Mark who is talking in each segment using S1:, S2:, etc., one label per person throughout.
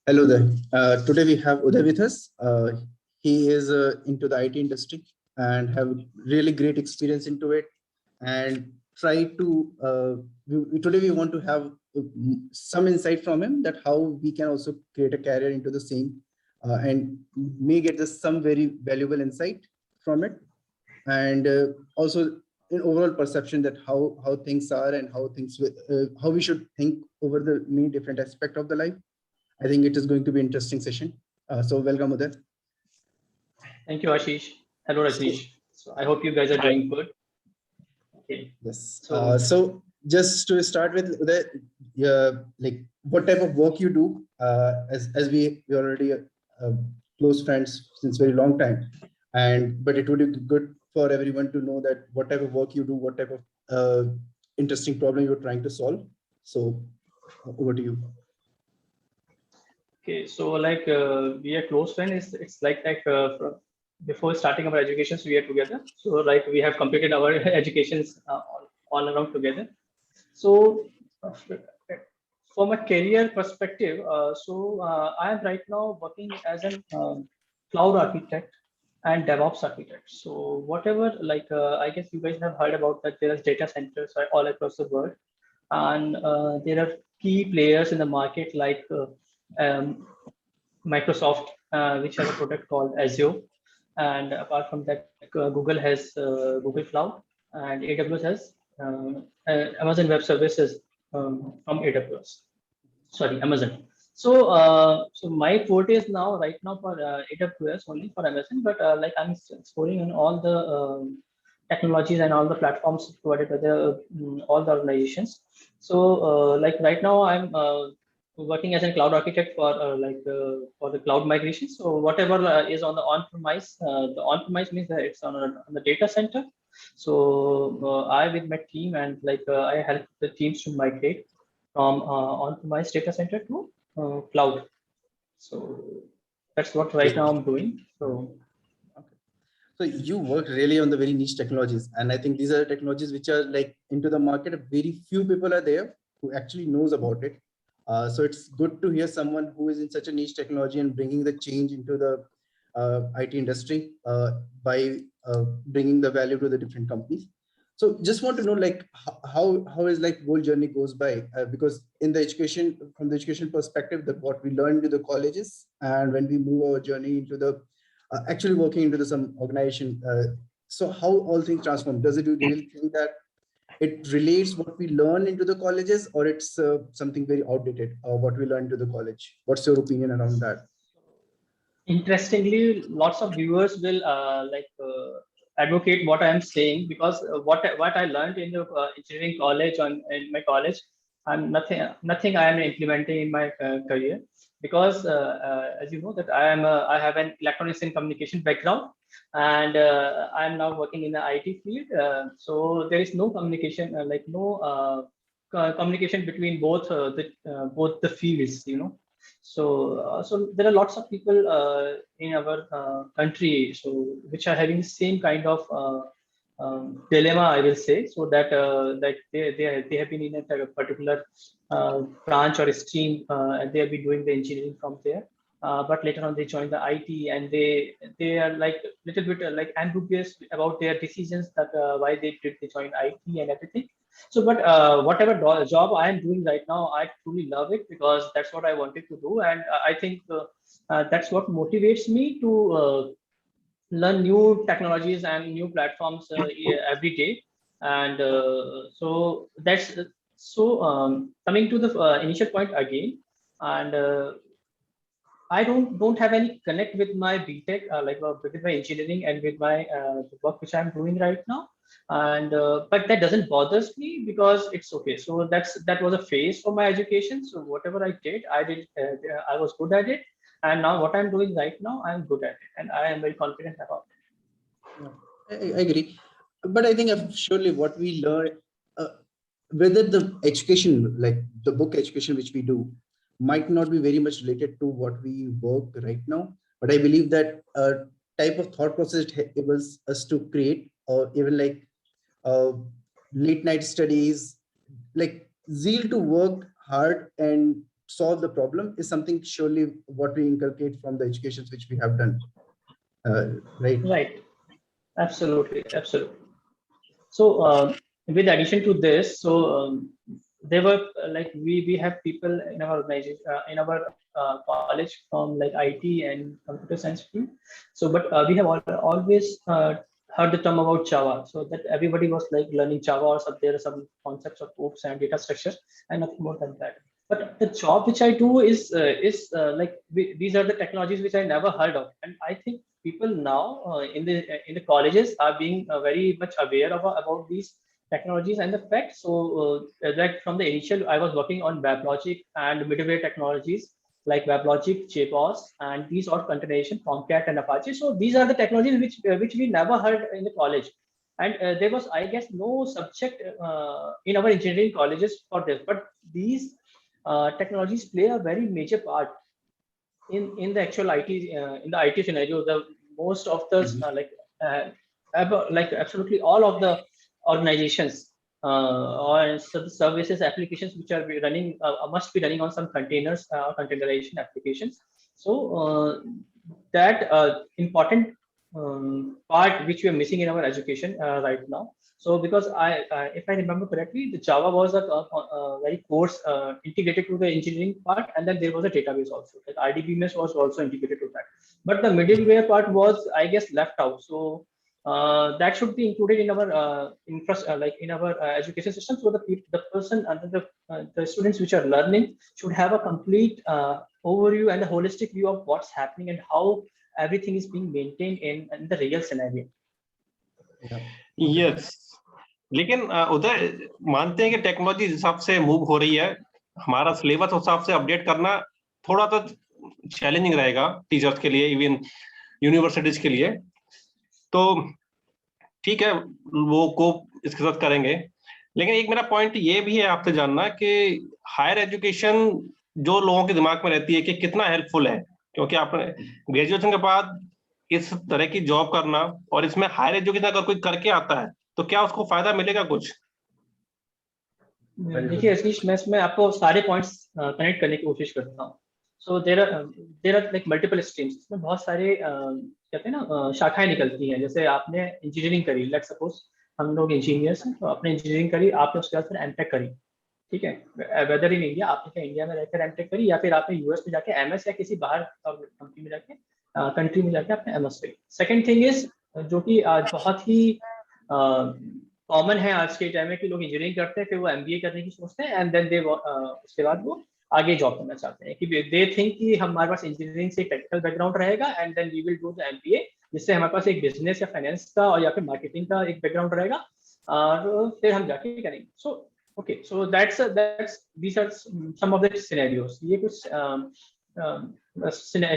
S1: Hello there. Today we have Uday with us. He is into the IT industry and have really great experience into it. And try to today we want to have some insight from him that how we can also create a career into the same and may get just some very valuable insight from it, and also in overall perception that how things are and how we should think over the many different aspect of the life. I think it is going to be an interesting session. So welcome, Uday.
S2: Thank you, Ashish. Hello,
S1: So,
S2: Rajnish. So I hope you guys are doing good. Okay.
S1: yes.
S2: So
S1: So just to start with, Uday, like what type of work you do? As we already close friends since very long time, and but it would be good for everyone to know that what type of work you do, what type of interesting problem you're trying to solve. So over to you.
S2: okay, so like we are close friends. It's before starting our educations, we are together. So like we have completed our educations all around together. So uh, from a career perspective, I am right now working as an cloud architect and DevOps architect. So whatever, like I guess you guys have heard about that there are data centers all across the world, and there are key players in the market like um, Microsoft, which has a product called Azure, and apart from that, Google has Google Cloud, and AWS has Amazon Web Services from AWS. Sorry, Amazon. So my forte is now right now for AWS only for Amazon, but like I'm exploring on all the technologies and all the platforms provided by the all the organizations. So like right now I'm working as a cloud architect for the cloud migration. So whatever is on the the on-premise means that it's on the data center. So I with my team and like I help the teams to migrate from on-premise data center to cloud. So that's what right now
S1: Great.
S2: I'm doing. So
S1: Okay. So you work really on the very niche technologies, and I think these are technologies which are like into the market. Very few people are there who actually knows about it. So it's good to hear someone who is in such a niche technology and bringing the change into the IT industry by bringing the value to the different companies. So just want to know like how is like whole journey goes by, because in the education, from the education perspective, that what we learned in the colleges and when we move our journey into the actually working into the some organization. So how all things transform? Does it, do you really think that it relates what we learn into the colleges, or it's something very outdated, what we learn to the college? What's your opinion around that?
S2: interestingly, lots of viewers will advocate what I am saying because what I learned in the engineering college on in my college, I'm nothing I am implementing in my career because as you know that I have an electronics and communication background, and I am now working in the IT field. So there is no communication communication between both the fields, you know. So there are lots of people in our country, so which are having the same kind of dilemma, I will say, so that they have been in a particular branch or stream, and they have been doing the engineering from there. But later on, they join the IT, and they are like little bit like ambiguous about their decisions that why they join IT and everything. So, but whatever job I am doing right now, I truly love it because that's what I wanted to do, and I think that's what motivates me to learn new technologies and new platforms every day. And coming to the initial point again, and I don't have any connect with my BTech, with my engineering and with my the work which I'm doing right now. And but that doesn't bothers me because it's okay. So that was a phase for my education. So whatever I did, I was good at it. And now what I'm doing right now, I'm good at it, and I am very confident about it.
S1: Yeah, I agree. But I think surely what we learn, uh, whether the education, like the book education which we do, might not be very much related to what we work right now. But I believe that type of thought process it enables us to create, or even like uh, late night studies, like zeal to work hard and solve the problem is something surely what we inculcate from the educations which we have done. Right.
S2: Right. Absolutely. Absolutely. So, with addition to this, so there were like we have people in our organization, in our college from like IT and computer science field. So, but we have always heard the term about Java. So that everybody was like learning Java, or some, there are some concepts of hooks and data structure, and nothing more than that. But the job which I do is like these are the technologies which I never heard of, and I think people now in the colleges are being very much aware of about these technologies and the facts. So that from the initial, I was working on WebLogic and middleware technologies like WebLogic, JBoss, and these are containerization, Tomcat and Apache. So these are the technologies which we never heard in the college. And there was, I guess, no subject in our engineering colleges for this. But these technologies play a very major part in the actual IT in the IT scenario. The most of the like absolutely all of the organizations or services applications which are running must be running on some containers containerization applications. So that important part which we are missing in our education right now. So because if I remember correctly, the Java was a very course integrated to the engineering part, and then there was a database also. Like RDBMS was also integrated to that. But the middleware part was, I guess, left out. So that should be included in our like in our education system. So the person and the students which are learning should have a complete overview and a holistic view of what's happening and how everything is being maintained in the real scenario.
S3: Yes. लेकिन उधर मानते हैं कि technology जिस हिसाब से move हो रही है, हमारा सिलेबस उस हिसाब से अपडेट करना थोड़ा तो चैलेंजिंग रहेगा टीचर्स के लिए, इवन यूनिवर्सिटीज के लिए. तो ठीक है, वो को इसके साथ करेंगे. लेकिन एक मेरा पॉइंट ये भी है आपसे जानना कि हायर एजुकेशन जो लोगों के दिमाग में रहती है कि कितना हेल्पफुल है, क्योंकि आपने ग्रेजुएशन के बाद इस तरह की जॉब करना और इसमें हायर एजुकेशन अगर कोई करके आता है तो क्या उसको फायदा मिलेगा कुछ?
S2: देखिए रजनीश, मैं इसमें आपको सारे पॉइंट्स कनेक्ट करने की कोशिश करता हूँ. So there are like multiple streams. इसमें बहुत सारे कहते हैं ना शाखाएं निकलती हैं. जैसे आपने इंजीनियरिंग करी, लेट्स सपोज हम लोग इंजीनियर्स हैं, तो आपने इंजीनियरिंग करी, आपने उसके बाद फिर एमटेक करी. ठीक है, वेदर इन इंडिया, आपने इंडिया में रहकर एमटेक करी या फिर आपने यूएस में जाके एमएस या किसी बाहर कंपनी में जाके कंट्री में जाके आपने एमएस करी. सेकंड थिंग इज जो कि आज बहुत ही कॉमन है आज के टाइम में कि लोग इंजीनियरिंग करते हैं, फिर वो एमबीए करने की सोचते हैं, एंड देन दे उसके बाद वो आगे जॉब करना चाहते हैं कि दे थिंक कि हमारे पास इंजीनियरिंग से टेक्निकल बैकग्राउंड रहेगा and then we will do the MBA, जिससे हमारे पास एक बिजनेस या फाइनेंस का और या फिर मार्केटिंग का एक बैकग्राउंड रहेगा और फिर हम जाके करेंगे. So okay, so that's these are some of the scenarios. ये कुछ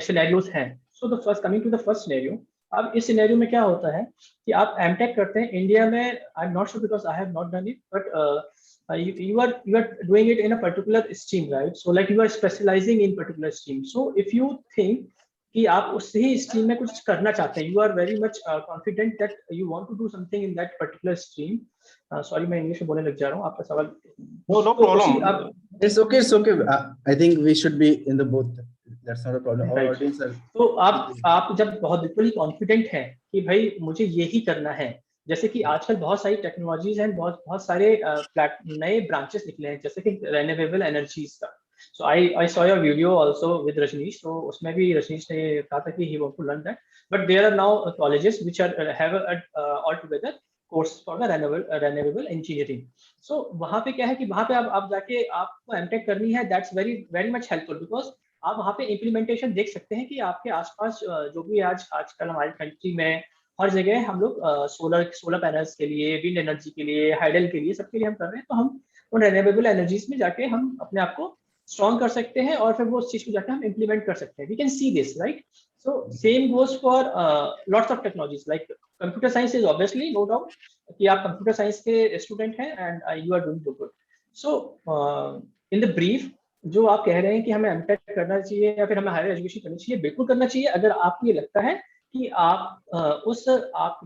S2: सिनेरियोस हैं. So the first coming to the first scenario. अब इस सिनेरियो में क्या होता है कि आप एमटेक करते हैं इंडिया में. I am not sure because I have not done it, but you are doing it in a particular stream, right? So like you are specializing in particular stream. So if you think कि आप उसी stream में कुछ करना चाहते हैं, you are very much confident that you want to do something in that particular stream. Sorry, मैं English में बोलने लग जा रहा हूँ. आपका सवाल?
S3: No problem.
S1: It's okay. It's okay. I think we should be in the both. That's not a problem. Our audience are.
S2: तो आप जब बहुत बिल्कुल कॉन्फिडेंट हैं कि भाई मुझे यही करना है, जैसे कि आजकल बहुत सारी टेक्नोलॉजीज हैं, बहुत सारे नए ब्रांचेस निकले हैं, जैसे कि रिन्यूएबल एनर्जीज का. So I saw your video also with Rajneesh. तो उसमें भी रजनीश ने कहा था कि he want to learn that, but there are now colleges which are have all together course for the renewable engineering. So वहां पे क्या है कि वहां पे आप जाके आपको एमटेक करनी है. That's very much helpful because आप वहां पे इम्प्लीमेंटेशन देख सकते हैं कि आपके आसपास जो भी आजकल हमारी कंट्री में हर जगह हम लोग सोलर पैनल्स के लिए, विंड एनर्जी के लिए, हाइडल के लिए, सबके लिए हम कर रहे हैं. तो हम उन रिन्यूएबल एनर्जीज में जाके हम अपने आप को स्ट्रॉन्ग कर सकते हैं और फिर वो उस चीज को जाके हम इम्प्लीमेंट कर सकते हैं. We can see this, right? So same goes for lots of technologies like computer science is obviously no doubt कि आप कंप्यूटर साइंस के स्टूडेंट हैं and you are doing good. So in the brief, जो आप कह रहे हैं कि हमें एमटेक करना चाहिए या फिर हमें हायर एजुकेशन करनी चाहिए, बिल्कुल करना चाहिए अगर आपको ये लगता है कि आप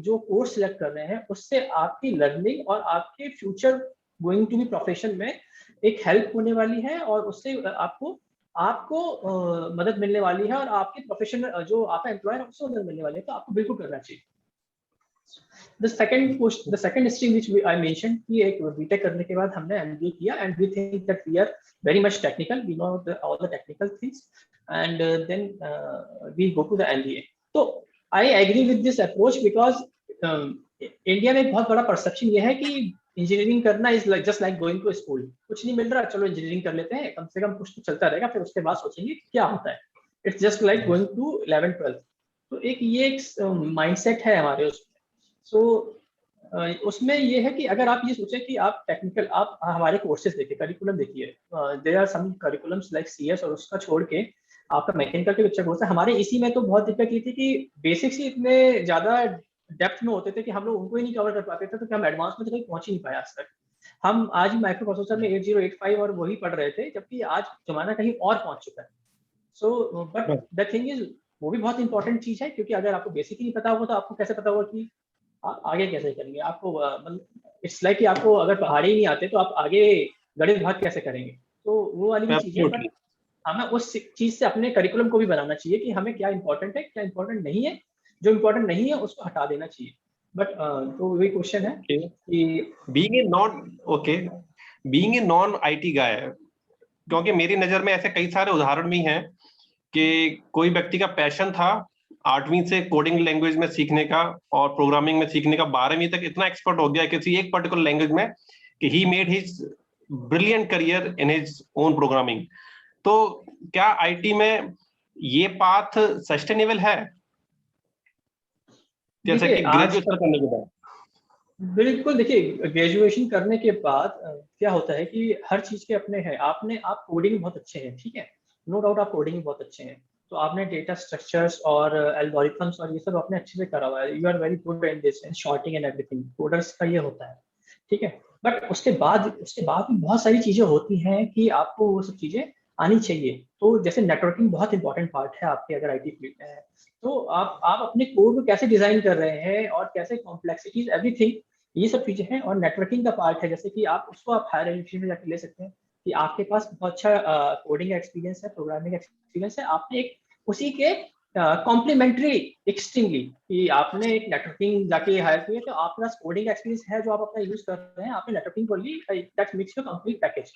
S2: जो कोर्स सिलेक्ट कर रहे हैं उससे आपकी लर्निंग और आपके future going to be profession में एक हेल्प होने वाली है और उससे आपको आपको मदद मिलने वाली है और आपके प्रोफेशनल जो आपका एम्प्लॉयर है उससे मदद मिलने वाली है, तो आपको बिल्कुल करना चाहिए। The second stream which I mentioned कि एक बीटेक करने के बाद हमने MBA किया and we think that we are very much technical, we know all the technical things and then we go to the MBA. तो I agree with this approach because India में एक बहुत बड़ा परसेप्शन ये है कि engineering करना is like just like going to school, कुछ नहीं मिल रहा चलो इंजीनियरिंग कर लेते हैं, कम से कम कुछ तो चलता रहेगा, फिर उसके बाद सोचेंगे क्या होता है। It's just like going to 11th-12th। तो एक ये एक माइंडसेट है हमारे उसमें। सो उसमें ये है कि अगर आप ये सोचें कि आप टेक्निकल, आप हमारे कोर्सेज देखिए, करिकुलम देखिए, there are some curriculums like CS और उसका छोड़ के आपका मैकेनिकल के बच्चे कोर्स है। हमारे इसी में तो बहुत दिक्कत ये थी कि बेसिक्स ही इतने ज्यादा डेप्थ में होते थे कि हम लोग उनको ही नहीं कवर कर पाते थे, तो कि हम एडवांस में तो कहीं पहुंच ही नहीं पाए आज तक। हम आज ही माइक्रो प्रोसेसर में 8085 और वही पढ़ रहे थे, जबकि आज जमाना कहीं और पहुंच चुका है। So but the thing is वो भी बहुत इंपॉर्टेंट चीज है, क्योंकि अगर आपको बेसिक ही नहीं पता होगा तो आपको कैसे पता होगा कि आगे कैसे करेंगे। आपको मतलब इट्स लाइक कि आपको अगर पहाड़ी ही नहीं आते तो आप आगे गणित भाग कैसे करेंगे। तो वो वाली भी चीज है, बट हमें उस चीज से अपने करिकुलम को भी बनाना चाहिए कि हमें क्या इंपॉर्टेंट है क्या इंपॉर्टेंट नहीं है, जो इंपॉर्टेंट नहीं है उसको हटा देना चाहिए। बट तो वही क्वेश्चन है कि
S3: बीइंग ए नॉन IT गाय, क्योंकि मेरी नजर में ऐसे कई सारे उदाहरण भी हैं कि कोई व्यक्ति का पैशन था 8वीं से कोडिंग लैंग्वेज में सीखने का और प्रोग्रामिंग में सीखने का, 12वीं तक इतना एक्सपर्ट हो गया किसी एक पर्टिकुलर लैंग्वेज में कि he made his brilliant career in his own programming. तो क्या IT में ये पाथ सस्टेनेबल है, जैसे कि ग्रेजुएशन करने के बाद?
S2: बिल्कुल, देखिए ग्रेजुएशन करने के बाद क्या होता है कि हर चीज के अपने हैं। आप कोडिंग बहुत अच्छे हैं, ठीक है, नो डाउट आप कोडिंग बहुत अच्छे हैं, तो आपने डेटा स्ट्रक्चर्स और एल्गोरिथम्स और ये सब आपने अच्छे से करा हुआ है, you are very good in this, in sorting and everything, coders का ये होता है, ठीक है। बट उसके बाद भी बहुत सारी चीजें होती हैं कि आपको वो सब चीजें आनी चाहिए। तो जैसे नेटवर्किंग बहुत इंपॉर्टेंट पार्ट है आपके अगर IT फील्ड में है, तो आप अपने कोड को कैसे डिजाइन कर रहे हैं और कैसे कॉम्प्लेक्सिटीज एवरीथिंग, ये सब चीजें हैं। और नेटवर्किंग का पार्ट है, जैसे कि आप उसको आप हायर एजुकेशन में जाकर ले सकते हैं कि आपके पास बहुत अच्छा कोडिंग एक्सपीरियंस है, प्रोग्रामिंग एक्सपीरियंस है, आपने एक उसी के कॉम्प्लीमेंट्री एक्सट्रीमली कि आपने एक नेटवर्किंग जाके हायर किया, तो आपके पास कोडिंग एक्सपीरियंस है जो आप अपना यूज कर रहे हैं, आपने नेटवर्किंग को ली, that makes you complete package,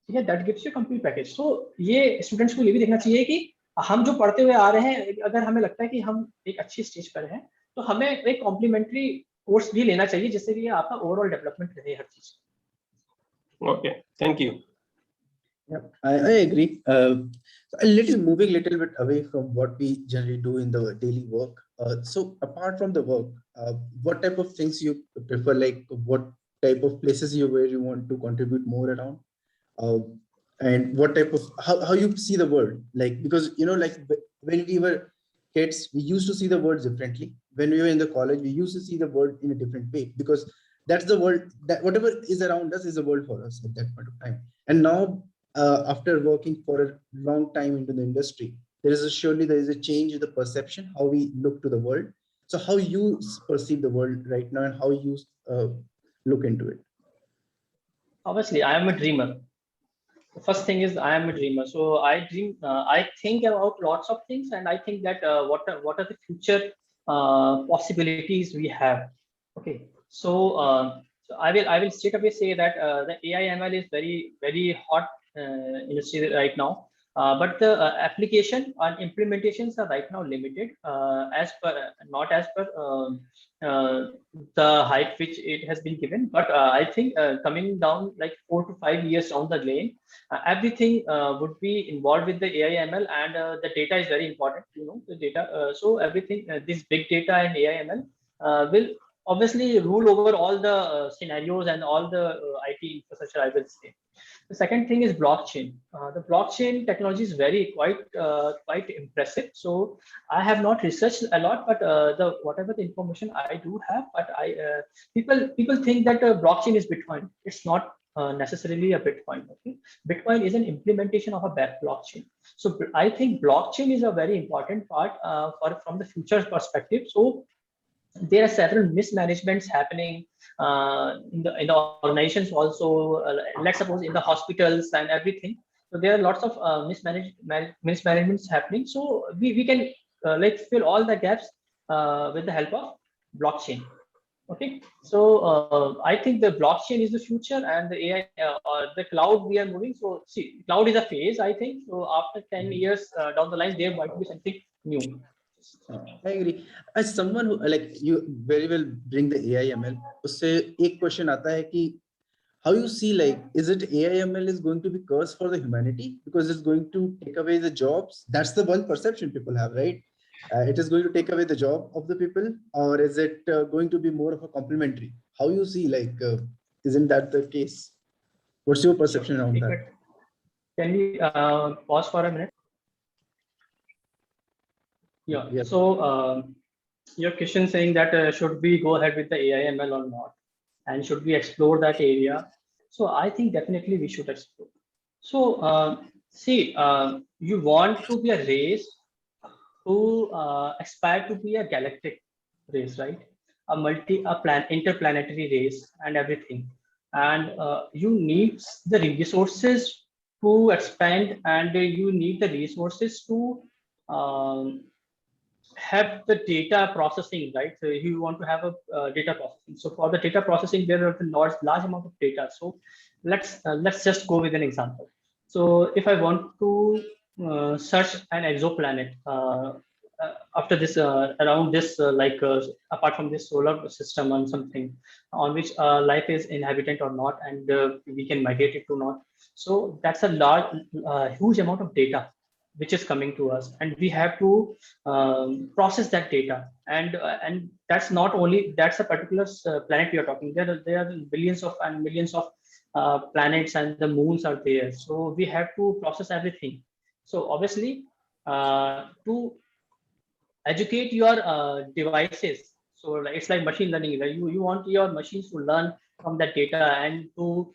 S2: ठीक है, that gives you complete package. तो ये स्टूडेंट्स को ये भी देखना चाहिए कि हम जो पढ़ते हुए आ रहे हैं, अगर हमें लगता है कि हम एक अच्छी स्टेज पर हैं, तो हमें एक कॉम्प्लीमेंट्री कोर्स भी लेना चाहिए, जिससे कि आपका ओवरऑल डेवलपमेंट रहे हर चीज।
S3: Okay, thank you.
S1: Yeah, I agree. Moving a little bit away from what we generally do in the daily work. So apart from the work, what type of things you prefer? Like what type of places where you want to contribute more around? And what type of how you see the world? Like, because like when we were kids, we used to see the world differently. When we were in the college, we used to see the world in a different way, because that's the world, that whatever is around us is the world for us at that point of time. And now, after working for a long time into the industry, surely there is a change in the perception, how we look to the world. So how you perceive the world right now and how you look into it?
S2: Obviously, I am a dreamer. The first thing is I am a dreamer. So I dream, I think about lots of things, and I think that what are the future possibilities we have. Okay, so I will straight away say that the AI/ML is very hot industry right now. But the application and implementations are right now limited, not as per the hype which it has been given. But I think coming down like 4 to 5 years down the lane, everything would be involved with the AI/ML, and the data is very important. The data. So everything, this big data and AI/ML will obviously rule over all the scenarios and all the IT infrastructure, I will say. The second thing is blockchain. The blockchain technology is quite impressive. So I have not researched a lot, but whatever the information I do have, but people think that blockchain is Bitcoin. It's not necessarily a Bitcoin. Okay, Bitcoin is an implementation of a blockchain. So I think blockchain is a very important part from the future perspective. So there are several mismanagements happening in the organizations also. Let's suppose in the hospitals and everything. So there are lots of mismanagements happening. So we can like fill all the gaps with the help of blockchain. Okay, so I think the blockchain is the future, and the AI or the cloud we are moving. So see, cloud is a phase, I think. So after 10 years down the line, there might be something new.
S1: I agree. As someone who like you very well bring the AI ML, उससे एक question आता है कि how you see like is it AI ML is going to be curse for the humanity because it's going to take away the jobs? That's the one perception people have, right? It is going to take away the job of the people, or is it going to be more of a complementary? How you see like isn't that the case? What's your perception around that?
S2: Can we pause for a minute? Yeah.
S1: Yeah.
S2: So your question saying that should we go ahead with the AI ML or not, and should we explore that area? So I think definitely we should explore. So see, you want to be a race who aspire to be a galactic race, right? Interplanetary race and everything, and you need the resources to expand, and you need the resources to um, have the data processing, right? So you want to have a data processing. So for the data processing, there are a large amount of data. So let's just go with an example. So if I want to search an exoplanet after this around this apart from this solar system and something on which life is inhabitant or not, and we can migrate it to not. So that's a huge amount of data which is coming to us, and we have to process that data, and that's not only that's a particular planet we are talking. There are billions of and millions of planets, and the moons are there, so we have to process everything. So obviously to educate your devices, so like, it's like machine learning, right? You want your machines to learn from that data and to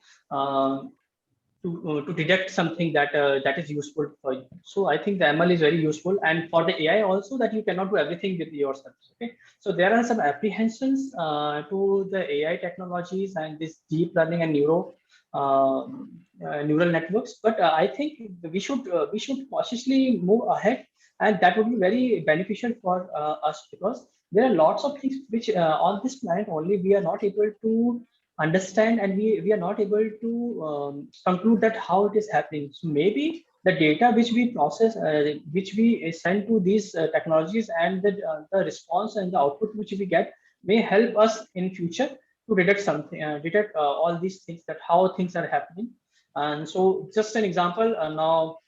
S2: detect something that is useful for you. So I think the ML is very useful, and for the AI also, that you cannot do everything with yourself. Okay, so there are some apprehensions to the AI technologies and this deep learning and neural networks, but I think we should cautiously move ahead, and that would be very beneficial for us, because there are lots of things which on this planet only we are not able to understand, and we are not able to conclude that how it is happening. So maybe the data which we process, which we send to these technologies, and the response and the output which we get may help us in future to detect something, detect all these things, that how things are happening. And so just an example, now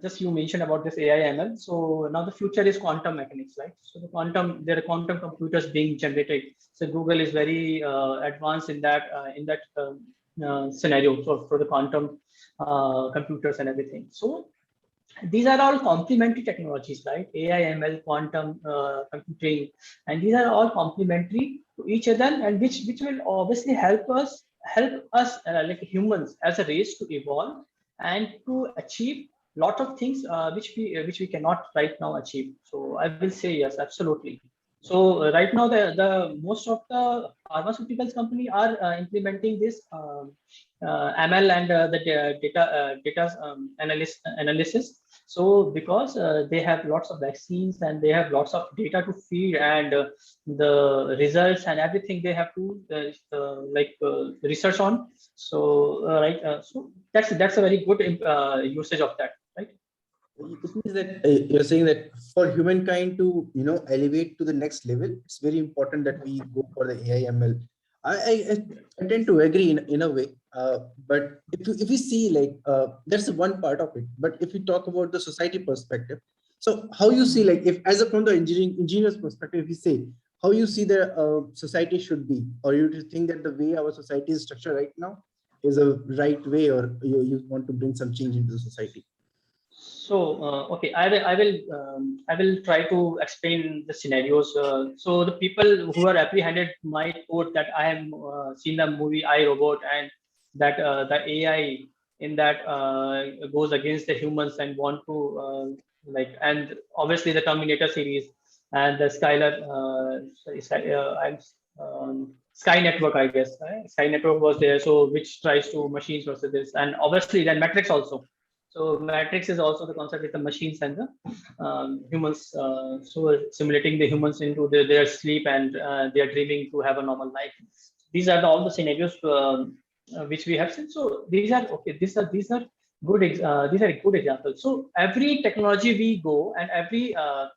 S2: just you mentioned about this AI ML. So now the future is quantum mechanics, right? So there are quantum computers being generated. So Google is very advanced in that scenario. So for the quantum computers and everything. So these are all complementary technologies, right? AI, ML, quantum computing, and these are all complementary to each other, and which will obviously help us like humans as a race to evolve and to achieve lot of things which we cannot right now achieve. So I will say yes, absolutely. So right now the most of the pharmaceuticals company are implementing this ML and the data analysis. So because they have lots of vaccines, and they have lots of data to feed, and the results and everything they have to research on. So so that's a very good usage of that, right?
S1: It means that you're saying that for humankind to elevate to the next level, it's very important that we go for the AI ML. I tend to agree in a way, but if we see like that's one part of it. But if we talk about the society perspective, so how you see like if as a from the engineer's perspective, if we say how you see the society should be, or you think that the way our society is structured right now is a right way, or you want to bring some change into the society?
S2: So okay, I will try to explain the scenarios. So the people who are apprehended might quote that I have seen the movie I, Robot, and that the AI in that goes against the humans and want to and obviously the Terminator series and the Sky Network, I guess. Sky Network was there, so which tries to machines versus this, and obviously then Matrix also. So matrix is also the concept with the machines and the humans, so simulating the humans into their sleep and they are dreaming to have a normal life. These are all the scenarios which we have seen. So these are okay. These are good. These are good examples. So every technology we go and every I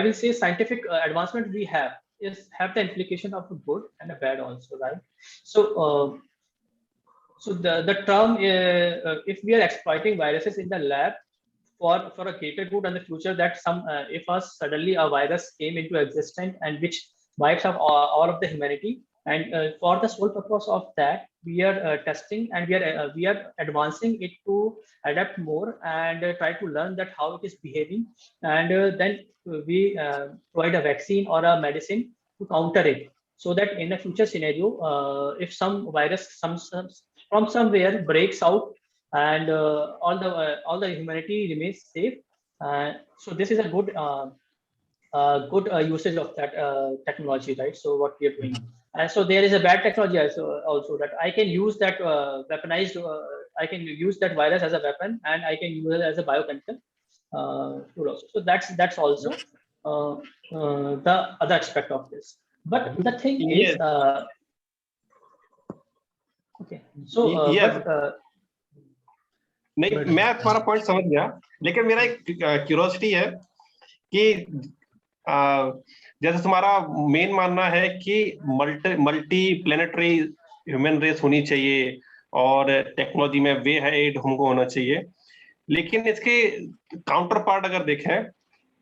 S2: will say scientific advancement we have the implication of a good and a bad also, right? So so the term if we are exploiting viruses in the lab for a greater good in the future, that if suddenly a virus came into existence and which wipes out all of the humanity, and for the sole purpose of that we are testing and we are advancing it to adapt more and try to learn that how it is behaving, and then we provide a vaccine or a medicine to counter it, so that in a future scenario if some virus from somewhere breaks out and all the humanity remains safe. So this is a good usage of that technology, right? So what we are doing, and so there is a bad technology also that I can use that weaponized. I can use that virus as a weapon, and I can use it as a biochemical tool also. So that's also the other aspect of this. But the thing is, okay. So
S3: नहीं, मैं तुम्हारा point समझ गया, लेकिन मेरा एक curiosity है कि जैसे तुम्हारा मेन मानना है कि मल्टी प्लेनेटरी ह्यूमन रेस होनी चाहिए और टेक्नोलॉजी में वे हेड हमको होना चाहिए, लेकिन इसके काउंटर पार्ट अगर देखें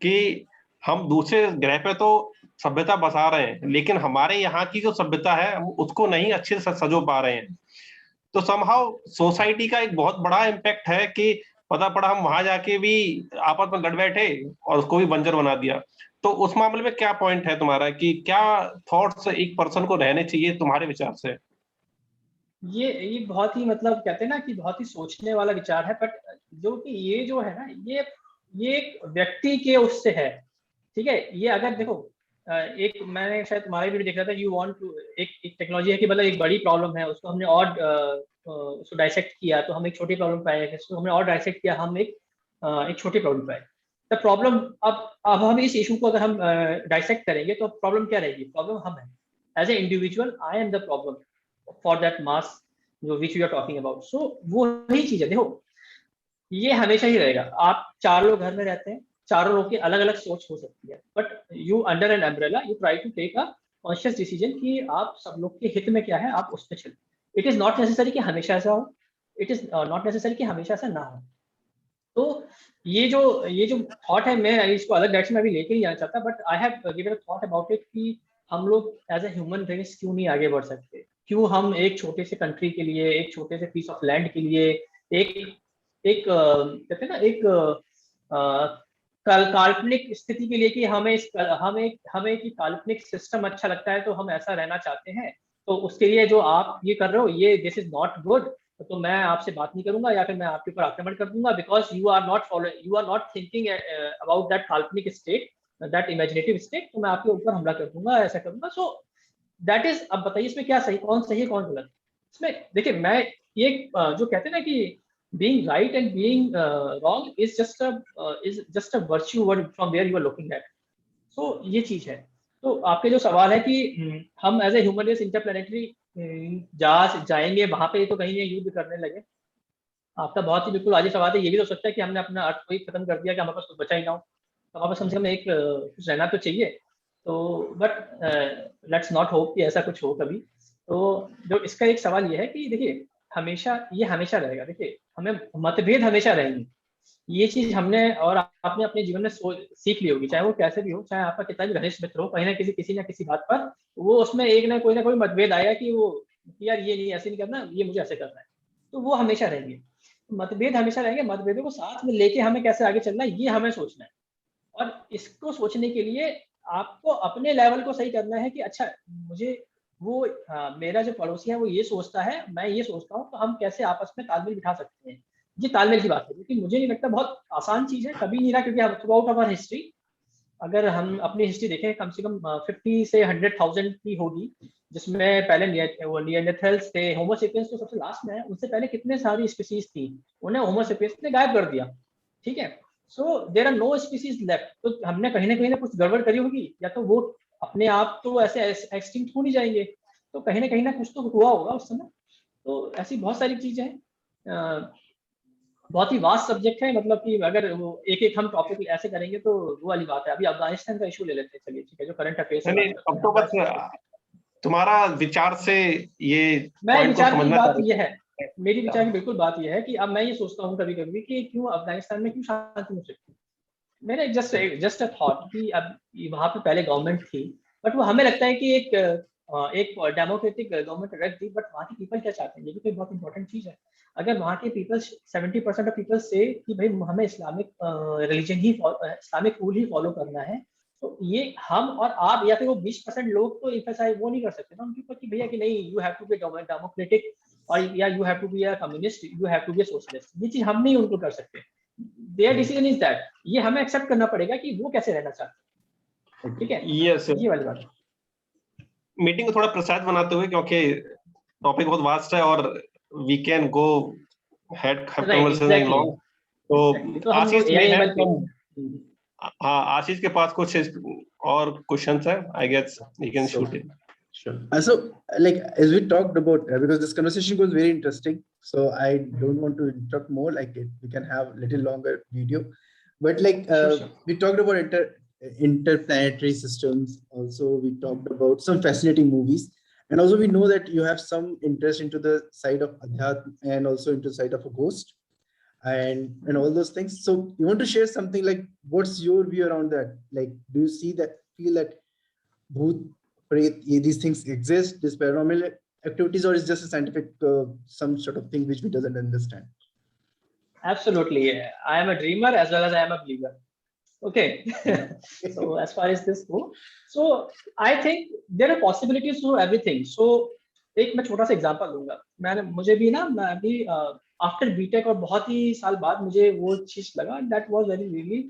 S3: कि हम दूसरे ग्रह पे तो सभ्यता बसा रहे हैं, लेकिन हमारे यहाँ की जो सभ्यता है उसको नहीं अच्छे से सजो पा रहे हैं, तो समहाउ सोसाइटी का एक बहुत बड़ा इम्पैक्ट है कि पता पड़ा हम वहां जाके भी आपस में लड़ बैठे और उसको भी बंजर बना दिया। तो उस मामले में क्या पॉइंट है तुम्हारा कि क्या थॉट्स एक पर्सन को रहने चाहिए तुम्हारे विचार से?
S2: ये बहुत ही मतलब कहते हैं ना कि बहुत ही सोचने वाला विचार है, बट जो कि ये जो है ना ये एक व्यक्ति के उससे है, ठीक है। ये अगर देखो एक मैंने शायद तुम्हारे भी देख रहा था, यू वांट टू एक टेक्नोलॉजी है कि मतलब एक बड़ी प्रॉब्लम है उसको हमने और उसको डाइसेक्ट किया तो हम एक छोटी प्रॉब्लम पाए, उसको हमने और डाइसेक्ट किया हम एक छोटी प्रॉब्लम पाए। द प्रॉब्लम अब हम इस इशू को अगर हम डाइसेक्ट करेंगे तो प्रॉब्लम क्या रहेगी? प्रॉब्लम हम है as a individual, I am the problem for that mass जो which we are talking about. So वो ही चीज है, देखो ये हमेशा ही रहेगा। आप 4 लोग घर में रहते हैं, चारों लोग की अलग अलग सोच हो सकती है, but you under an umbrella you try to take a conscious decision कि आप सब लोग के हित में क्या है, आप उस पर चलें। इट इज नॉट नेसेसरी कि हमेशा ऐसा हो, इट इज नॉट नेसेसरी कि हमेशा ऐसा ना हो। तो ये जो थॉट है, मैं इसको अलग डायरेक्शन में अभी लेके ही जाना चाहता, but I have given a thought about it कि हम लोग एज ए ह्यूमन रेस क्यों नहीं आगे बढ़ सकते? क्यों हम एक छोटे से कंट्री के लिए, एक छोटे से पीस ऑफ लैंड के लिए, एक कहते हैं ना एक काल्पनिक स्थिति के लिए कि हमें कि काल्पनिक सिस्टम अच्छा लगता है तो हम ऐसा रहना चाहते हैं, तो उसके लिए जो आप ये कर रहे हो ये दिस इज नॉट गुड, तो मैं आपसे बात नहीं करूंगा या फिर मैं आपके ऊपर आक्रमण कर दूंगा, because you are not thinking about that काल्पनिक स्टेट, दैट इमेजिनेटिव स्टेट, तो मैं आपके ऊपर हमला कर दूंगा, ऐसा करूंगा। सो दैट इज, अब बताइए इसमें क्या सही, कौन सही है कौन गलत? इसमें देखिए मैं ये जो कहते हैं ना कि being right and being wrong is just a virtue from where you are looking at. So ये चीज है। तो आपके जो सवाल है कि हम as a human race interplanetary जाएंगे वहां पे तो कहीं युद्ध करने लगे, आपका बहुत ही बिल्कुल आज सवाल है। ये भी तो सकता है कि हमने अपना अर्थ को ही खत्म कर दिया कि हमारे पास कुछ बचा ही ना हो, तो हमारे पास कम से कम एक कुछ रहना तो चाहिए। तो बट लेट्स नॉट होप कि ऐसा कुछ हो कभी। तो जो इसका एक सवाल ये है कि देखिए हमेशा रहेगा। देखिए हमें मतभेद हमेशा रहेंगे, ये चीज हमने और आपने अपने जीवन में सीख ली होगी, चाहे वो कैसे भी हो, चाहे आपका कितना भी घनिष्ठ मित्र हो, कहीं ना किसी बात पर वो उसमें एक ना कोई मतभेद आया कि वो यार ये नहीं ऐसे नहीं करना, ये मुझे ऐसे करना है, तो वो हमेशा रहेंगे। मतभेद हमेशा रहेंगे, मतभेदों को साथ में लेके हमें कैसे आगे चलना है ये हमें सोचना है। और इसको सोचने के लिए आपको अपने लेवल को सही करना है कि अच्छा मुझे वो मेरा जो पड़ोसी है वो ये सोचता है, मैं ये सोचता हूँ, तो हम कैसे आपस में तालमेल बिठा सकते हैं। ये तालमेल की बात है, क्योंकि मुझे नहीं लगता बहुत आसान चीज है, कभी नहीं रहा, क्योंकि थ्रू आउट अवर हिस्ट्री अगर हम अपनी हिस्ट्री देखें कम से कम 50 से 100,000 की होगी, जिसमें पहले निएंडरथैल्स थे, होमो सेपियंस तो सबसे लास्ट में है, उससे पहले कितने सारी स्पीसीज थी, उन्हें होमो सेपियंस ने गायब कर दिया, ठीक है। So there are no species left, तो हमने कहीं ना कुछ गड़बड़ करी होगी, या तो वो अपने आप तो ऐसे एक्सटिंक्ट हो नहीं जाएंगे, तो कहीं ना कुछ तो हुआ होगा उस समय। तो ऐसी बहुत सारी चीजें हैं, बहुत ही वास्ट सब्जेक्ट है, मतलब कि अगर वो एक एक हम टॉपिक ऐसे करेंगे तो वो वाली बात है। अभी अफगानिस्तान का इशू ले लेते हैं, चलिए ठीक है, जो करंट अफेयर से
S3: नहीं,
S2: बात करते
S3: अब
S2: हैं
S3: तो बस तुम्हारा विचार से ये
S2: मैं
S3: पॉइंट को
S2: विचार की
S3: समझना
S2: बात
S3: चाह
S2: यह है, मेरी
S3: रहा
S2: विचार की बिल्कुल बात यह है कि अब मैं ये सोचता हूँ कभी कभी कि क्यों अफगानिस्तान में क्यों शांति नहीं सकती। मेरा जस्ट अ थॉट कि अब वहां पे पहले गवर्नमेंट थी, बट वो हमें लगता है कि एक डेमोक्रेटिक गवर्नमेंट रख दी, बट वहाँ के पीपल क्या चाहते हैं, ये भी कोई बहुत इंपॉर्टेंट चीज है। अगर वहाँ के पीपल 70% ऑफ पीपल से कि भाई हमें इस्लामिक रिलीजन ही इस्लामिक रूल ही फॉलो करना है, तो ये हम और आप या फिर वो 20% लोग तो इम्फेसाइज वो नहीं कर सकते ना उनके ऊपर कि भैया कि नहीं you have to be democratic, और या you have to be a communist, you have to be a socialist, ये चीज हम नहीं उनको कर सकते। देयर डिसीजन इज दैट, ये हमें एक्सेप्ट करना पड़ेगा कि वो कैसे रहना चाहते हैं, ठीक है।
S3: यस,
S2: ये वाली बात।
S3: मीटिंग को थोड़ा प्रिसाइज बनाते हुए, क्योंकि टॉपिक बहुत वास्ट है और we can go have
S2: right,
S3: conversation in
S2: exactly
S3: long. तो
S2: एग्जैक्टली, तो हम
S3: आशीष
S2: एआई
S3: में है
S2: एमएल पे।
S3: हाँ, आशीष के पास कुछ और क्वेश्चंस है, I guess you can
S1: So,
S3: shoot it.
S1: sure. So, like as we talked about, because this conversation was very interesting, so I don't want to interrupt more. Like we can have little longer video, but like
S2: Sure.
S1: we talked about interplanetary systems. Also, we talked about some fascinating movies, and also we know that you have some interest into the side of Adhyatm and also into the side of a ghost and all those things. So you want to share something like what's your view around that? Like, do you see that, feel that Bhoot, Pret, these things exist, these paranormal activities, or is just a scientific some sort of thing which we doesn't understand?
S2: Absolutely, I am a dreamer as well as I am a believer. Okay. So as far as this go, so I think there are possibilities to everything. So एक मैं छोटा सा example दूंगा, मुझे भी ना, मैं अभी आफ्टर बीटेक और बहुत ही साल बाद मुझे वो चीज लगा, that was very really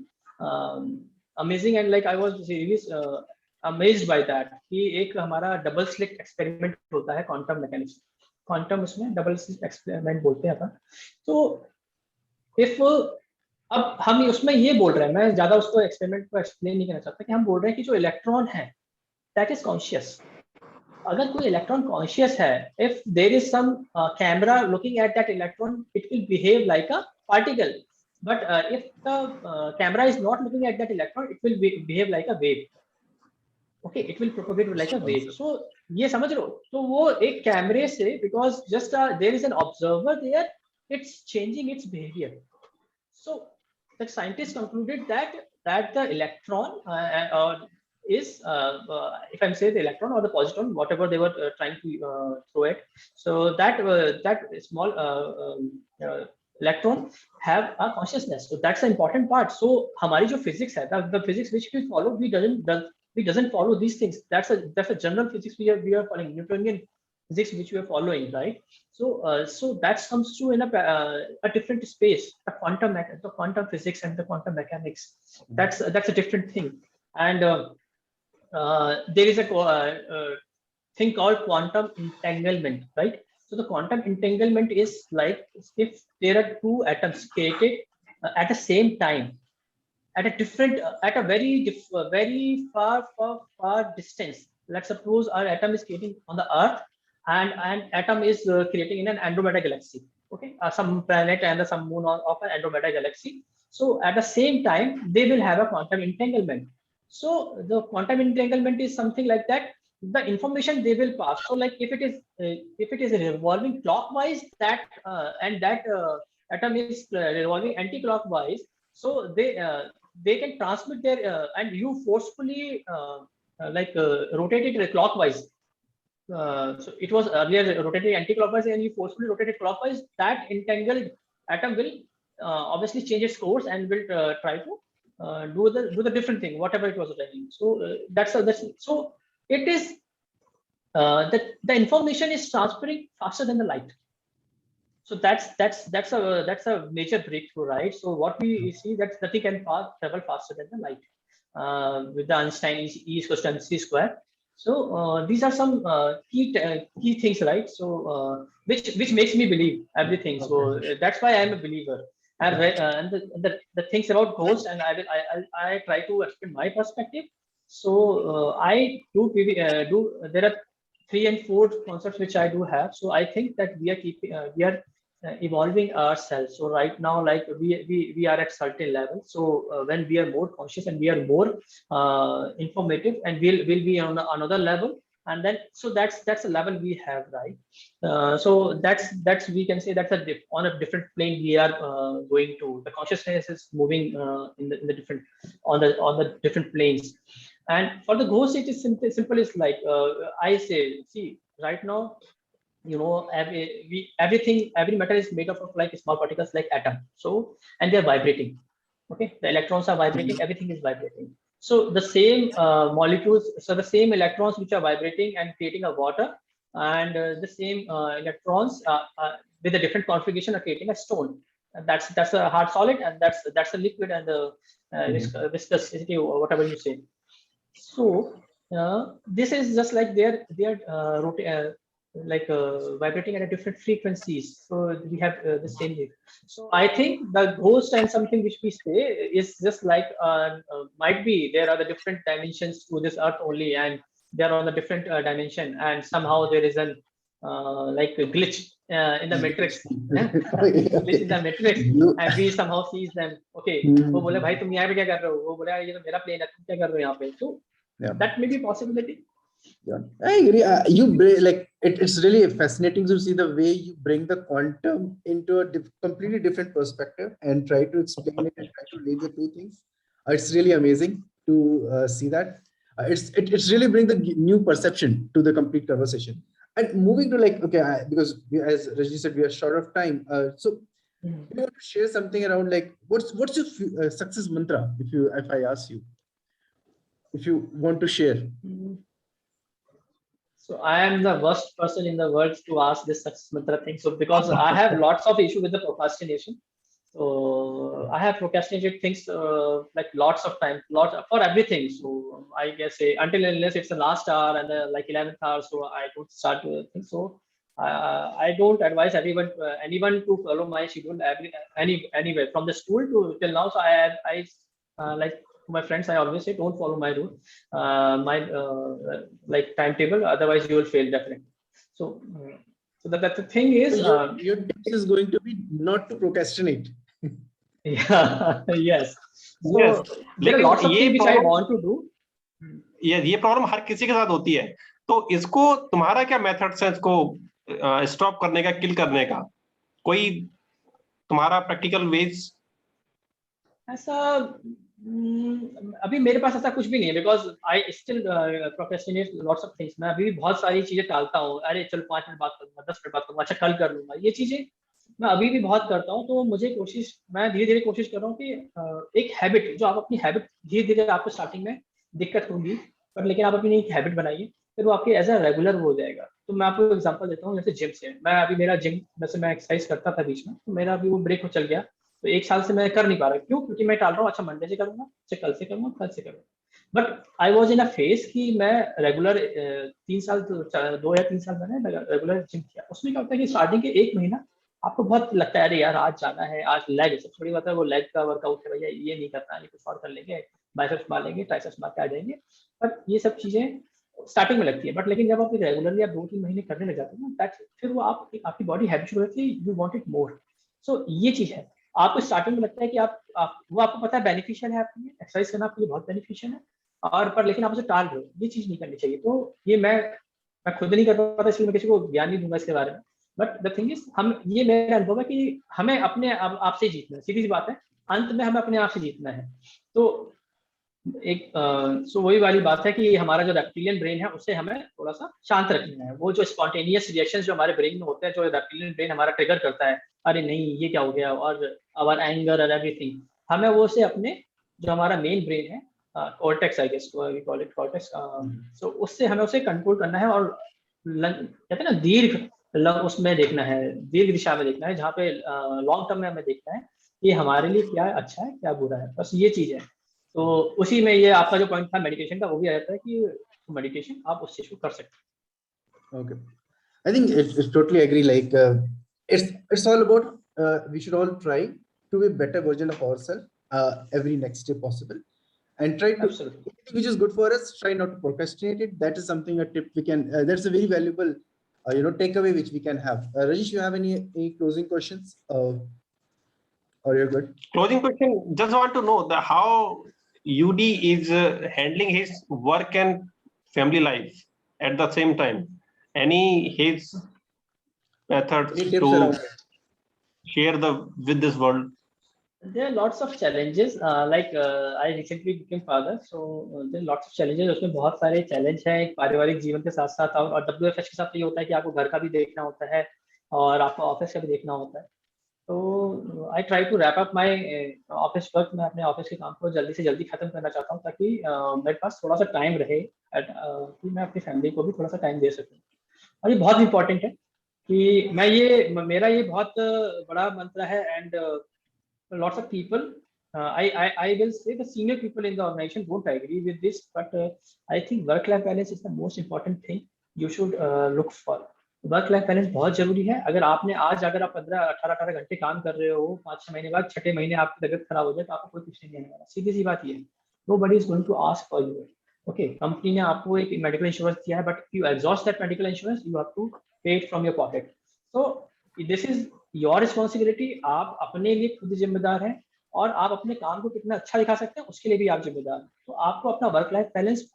S2: amazing, and like I was really amazed by that कि एक हमारा डबल स्लिट एक्सपेरिमेंट होता है क्वांटम मैकेनिक्स, क्वांटम उसमें डबल स्लिट एक्सपेरिमेंट बोलते हैं अपन। तो इफ अब हम उसमें ये बोल रहे हैं, मैं ज्यादा उसको एक्सपेरिमेंट को एक्सप्लेन नहीं करना चाहता, कि हम बोल रहे हैं कि जो इलेक्ट्रॉन है दैट इज कॉन्शियस। अगर कोई इलेक्ट्रॉन कॉन्शियस है, if there is some camera looking at that electron, it will behave like a particle, but if the camera is not looking at that electron, it will behave like a wave. Okay, it will propagate like a wave. So ये समझ लो, तो वो एक कैमरे से, because just there is an observer there, it's changing its behaviour. So the scientists concluded that the electron is, if I'm saying the electron or the positron, whatever they were trying to throw it, so that small electron have a consciousness. So that's the important part. So हमारी जो physics है, the physics which we follow, we doesn't follow these things. That's a general physics we are following, Newtonian physics which we are following, right? So that comes to in a different space, the quantum physics and the quantum mechanics. That's a different thing. And there is a thing called quantum entanglement, right? So the quantum entanglement is like if there are two atoms created at the same time, at a different at a very far distance. Let's suppose our atom is creating on the earth, and atom is creating in an Andromeda galaxy, okay, some planet and some moon of an Andromeda galaxy. So at the same time they will have a quantum entanglement. So the quantum entanglement is something like that, the information they will pass. So like if it is revolving clockwise, and that atom is revolving anti-clockwise, so they can transmit their and you forcefully rotate it clockwise. So it was earlier rotating anti-clockwise, and you forcefully rotate it clockwise, that entangled atom will obviously change its course and will try to do the different thing whatever it was doing. So that's so it is the information is transferring faster than the light. So that's a major breakthrough, right? So what we see, that nothing can travel faster than the light. with the Einstein E is equals to mc square. So these are some key things, right? So which makes me believe everything. So that's why I'm a believer. And, and the things about ghost, and I try to explain my perspective. So I do there are 3 and 4 concepts which I do have. So I think that we are evolving ourselves. So right now, like we are at certain level. So when we are more conscious and we are more informative, and we'll be on another level, and then so that's a level we have, right? So that's we can say that's on a different plane we are going to. The consciousness is moving in the different on the different planes. And for the ghost, it is simple is like I say, see, right now, you know, every matter is made up of like small particles like atom. So, and they're vibrating. Okay, the electrons are vibrating, everything is vibrating. So the same molecules, so the same electrons which are vibrating and creating a water, and the same electrons with a different configuration are creating a stone. And that's a hard solid, and that's a liquid, and the viscosity or whatever you say. So this is just like they're vibrating at a different frequencies. So we have the same thing. So I think the ghost and something which we say is just like might be there are the different dimensions to this earth only, and they are on a different dimension, and somehow there is an like a glitch in the matrix. Glitch in the matrix, and we somehow sees them. Okay, वो बोले भाई तुम यहाँ पे क्या कर रहे हो? वो बोले ये तो मेरा plane है, तुम क्या कर रहे हो यहाँ पे? So that may be possibility.
S1: Yeah, I agree. Like it's really fascinating to see the way you bring the quantum into a completely different perspective and try to explain it and try to relate the two things. It's really amazing to see that. It's really bring the new perception to the complete conversation. And moving to like, okay, because as Rajni said, we are short of time. So you want to share something around like what's your success mantra? If I ask you, if you want to share.
S2: So I am the worst person in the world to ask this success mantra thing. So because I have lots of issue with the procrastination. So I have procrastinated things like lots of time, for everything. So I guess until unless it's the last hour and the like 11th hour, so I don't start things. So I don't advise anyone to follow my schedule anywhere from the school to till now. So I like to my friends, I always say don't follow my rule, like timetable. Otherwise, you will fail definitely. So that the thing is,
S1: your tips is going to be not to procrastinate.
S2: Yeah, yes. So
S3: Yes.
S2: there are lots of things which I want to do.
S3: ये problem हर किसी के साथ होती है. तो इसको तुम्हारा क्या मेथड्स है इसको स्टॉप करने का, किल करने का? कोई तुम्हारा प्रैक्टिकल वेज?
S2: ऐसा अभी मेरे पास ऐसा कुछ भी नहीं है, because I still procrastinate lots of things. मैं अभी भी बहुत सारी चीजें टालता हूँ. अरे चल 5 मिनट बात करूंगा, 10 मिनट बात करूंगा, अच्छा कल कर लूंगा. ये चीजें मैं अभी भी बहुत करता हूँ. तो मैं धीरे धीरे कोशिश कर रहा हूँ कि एक हैबिट, जो आप अपनी हैबिट धीरे धीरे, आपको स्टार्टिंग में दिक्कत होगी, पर लेकिन आप अपनी एक हैबिट बनाइए, फिर वो आपके एज अ रेगुलर हो जाएगा. तो मैं आपको एग्जांपल देता हूँ, जैसे जिम से. मैं अभी मेरा जिम, वैसे मैं एक्सरसाइज करता था बीच में, तो मेरा अभी वो ब्रेक चल गया. तो 1 साल से मैं कर नहीं पा रहा. क्यों? क्योंकि मैं टाल रहा हूँ. अच्छा मंडे से करूंगा, अच्छा कल से करूंगा, कल से करूंगा. But I was in a phase कि मैं रेगुलर 2 या 3 साल मैंने रेगुलर जिम किया. उसमें क्या होता है कि स्टार्टिंग के 1 महीना आपको बहुत लगता है, अरे यार आज जाना है, आज लेग, सब थोड़ी बात है, वो लेग का वर्कआउट है भैया, ये नहीं करना, ये कुछ और कर लेंगे, बाइसेप्स मार लेंगे, ट्राइसेप्स मार के आ जाएंगे. बट ये सब चीजें स्टार्टिंग में लगती है. बट लेकिन जब आप रेगुलरली आप 2-3 महीने करने लग जाते हैं ना, फिर वो आपकी बॉडी हैबिट हो जाती है, यू वांट इट मोर. सो ये चीज है. आपको स्टार्टिंग में लगता है कि वो आपको पता है बेनिफिशियल है, आपके लिए एक्सरसाइज करना आपके लिए बहुत बेनिफिशियल है, और पर लेकिन आप उसे टाल रहे हो. ये चीज नहीं करनी चाहिए. तो ये मैं खुद नहीं कर पाता, इसलिए मैं किसी को ज्ञान नहीं दूंगा इसके बारे में. बट द थिंग इज, ये मेरा अनुभव है कि हमें अपने आप से जीतना है. सीधी सी बात है, अंत में हमें अपने आप से जीतना है. तो एक सो वही वाली बात है कि हमारा जो रेप्टिलियन ब्रेन है, उसे हमें थोड़ा सा शांत रखना है. वो जो स्पॉन्टेनियस रिएक्शंस जो हमारे ब्रेन में होते हैं, जो रेप्टिलियन ब्रेन हमारा ट्रिगर करता है, अरे नहीं ये क्या हो गया, और आवर एंगर और एवरीथिंग, हमें वो से अपने जो हमारा मेन ब्रेन है, cortex, I guess we call it cortex, so उससे हमें उसे कंट्रोल करना है. और कहते हैं ना, दीर्घ उसमें देखना है, दीर्घ दिशा में देखना है, जहाँ पे लॉन्ग टर्म में हमें देखना है कि हमारे लिए क्या अच्छा है, क्या बुरा है. बस ये चीज है. तो उसी में ये आपका जो पॉइंट था मेडिटेशन का, वो भी आ जाता है कि मेडिटेशन आप उस चीज को कर सकते हैं।
S1: Okay. I think it's totally agree. Like it's all about we should all try to be a better version of ourselves every next day possible, and try to
S2: Absolutely.
S1: anything which is good for us. Try not to procrastinate it. That is something a tip we can. That's a very valuable takeaway which we can have. Rajesh, you have any closing questions? Or you're good?
S3: Closing question. Just want to know how UD is handling his work and family life at the same time. Any his methods
S1: Any tips
S3: to
S1: around it?
S3: share with this world?
S2: There are lots of challenges. I recently became father, so there are lots of challenges. उसमें बहुत सारे challenge हैं एक पारिवारिक जीवन के साथ साथ, और WFH के साथ ये होता है कि आपको घर का भी देखना होता है और आपको ऑफिस का भी देखना होता है। तो I try to wrap up my office work. मैं अपने ऑफिस के काम को जल्दी से जल्दी खत्म करना चाहता हूँ ताकि मेरे पास थोड़ा सा टाइम रहे कि मैं अपनी फैमिली को भी थोड़ा सा टाइम दे सकूँ। और ये बहुत इंपॉर्टेंट है कि मेरा ये बहुत बड़ा मंत्र है। And lots of people, I will say the senior people in the organization won't agree with this, but I think work life balance is the most important thing you should look for. Work life balance बहुत जरूरी है। अगर आप 18 घंटे काम कर रहे हो, 5-6 महीने बाद 6ठे महीने आपकी तबियत खराब हो जाए तो आपको कोई कुछ नहीं आने वाला। सीधी सी बात ये है, nobody is going to ask for you. Okay, company ने आपको एक मेडिकल इंश्योरेंस दिया है, but you exhaust that medical insurance, you have to pay it from your pocket. So this is your responsibility. आप अपने लिए खुद जिम्मेदार हैं और आप अपने काम को कितना अच्छा दिखा सकते हैं उसके लिए भी आप जिम्मेदार हैं। तो आपको अपना work life balance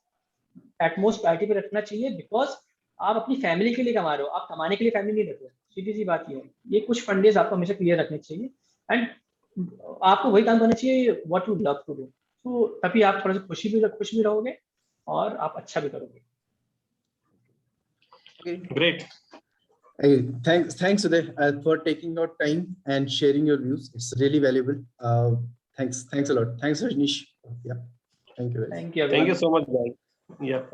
S2: utmost priority पे रखना चाहिए, बिकॉज आप अपनी फैमिली के लिए कमा रहे हो, आप कमाने के लिए फैमिली नहीं रख रहे हो। सीधी सी बात ये है। ये कुछ फंडेज आपको हमेशा क्लियर रखने चाहिए एंड आपको वही काम करना चाहिए what you love to do. तो तभी आप थोड़ा सा खुश भी रहोगे और आप अच्छा भी करोगे।
S1: Okay.
S3: Great.
S1: Hey, thanks Uday for taking your time and sharing your views. It's really valuable. Thanks a lot. Thanks Rajnish. Yeah, thank you.
S2: Thank you,
S3: Thank
S2: everyone.
S3: you so much, guys. Yeah.